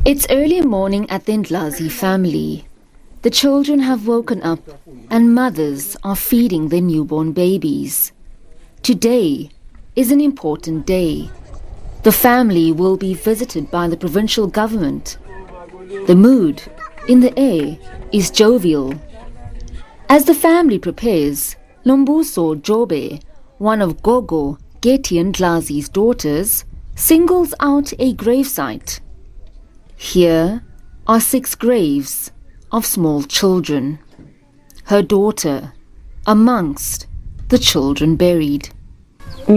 It's early morning at the Ndlazi family. The children have woken up and mothers are feeding their newborn babies. Today is an important day. The family will be visited by the provincial government. The mood in the air is jovial. As the family prepares, Lombuso Jobe, one of Gogo Geti Ndlazi's daughters, singles out a gravesite. Here are 6 graves of small children. Her daughter amongst the children buried. I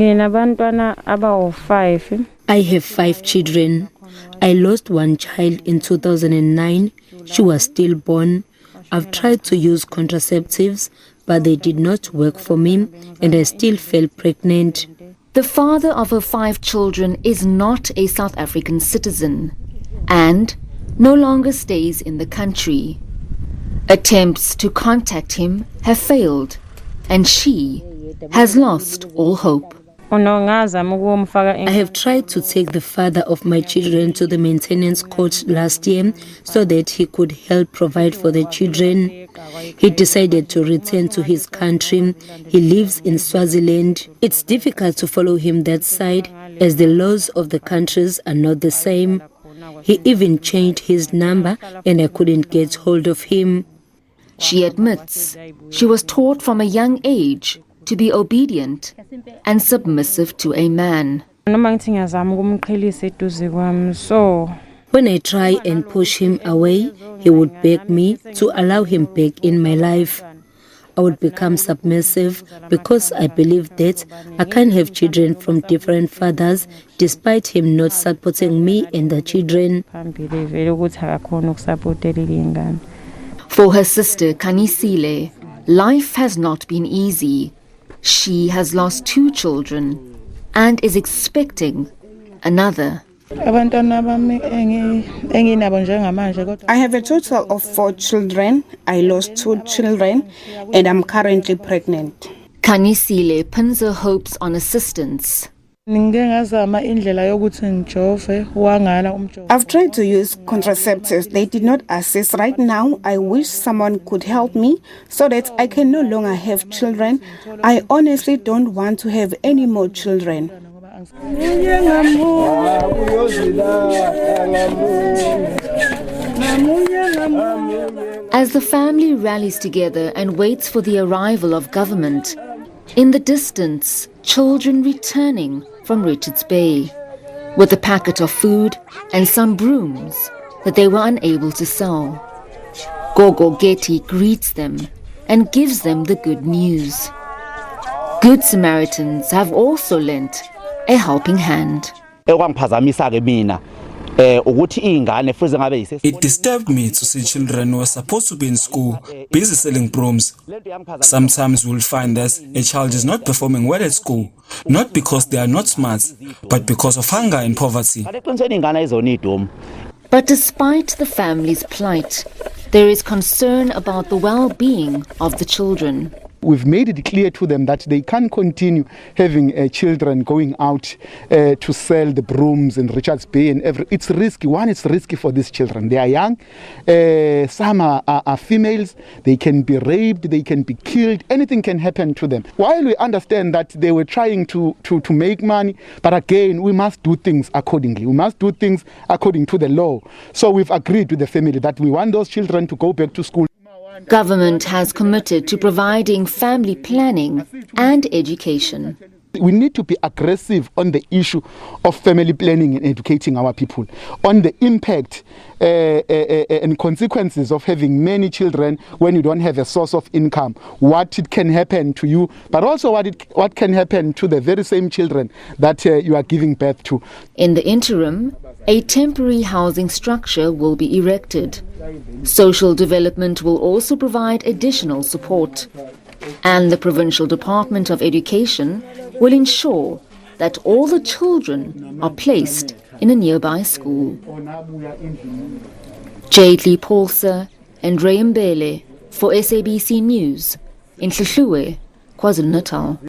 have 5 children. I lost one child in 2009. She was stillborn. I've tried to use contraceptives, but they did not work for me, and I still fell pregnant. The father of her 5 children is not a South African citizen and no longer stays in the country. Attempts to contact him have failed, and she has lost all hope. I have tried to take the father of my children to the maintenance court last year so that he could help provide for the children. He decided to return to his country. He lives in Swaziland. It's difficult to follow him that side as the laws of the countries are not the same. He even changed his number and I couldn't get hold of him. She admits she was taught from a young age to be obedient and submissive to a man. When I try and push him away, he would beg me to allow him back in my life. I would become submissive because I believe that I can't have children from different fathers despite him not supporting me and the children. For her sister Kanisile, life has not been easy. She has lost 2 children and is expecting another. I have a total of 4 children. I lost 2 children and I'm currently pregnant. Kanisile pins her hopes on assistance. I've tried to use contraceptives. They did not assist. Right now, I wish someone could help me so that I can no longer have children. I honestly don't want to have any more children. As the family rallies together and waits for the arrival of government, in the distance, children returning from Richards Bay with a packet of food and some brooms that they were unable to sell. Gogo Geti greets them and gives them the good news. Good Samaritans have also lent a helping hand. It disturbed me to see children who were supposed to be in school busy selling brooms. Sometimes we'll find that a child is not performing well at school, not because they are not smart, but because of hunger and poverty. But despite the family's plight, there is concern about the well-being of the children. We've made it clear to them that they can't continue having children going out to sell the brooms in Richards Bay and it's risky. One, it's risky for these children. They are young. Some are females. They can be raped. They can be killed. Anything can happen to them. While we understand that they were trying to make money, but again, we must do things accordingly. We must do things according to the law. So we've agreed with the family that we want those children to go back to school. Government has committed to providing family planning and education. We need to be aggressive on the issue of family planning and educating our people, on the impact and consequences of having many children when you don't have a source of income, what it can happen to you, but also what can happen to the very same children that you are giving birth to. In the interim, a temporary housing structure will be erected. Social development will also provide additional support. And the Provincial Department of Education will ensure that all the children are placed in a nearby school. Jadely Paulser and Ray Mbele for SABC News in Hluhluwe, KwaZulu-Natal.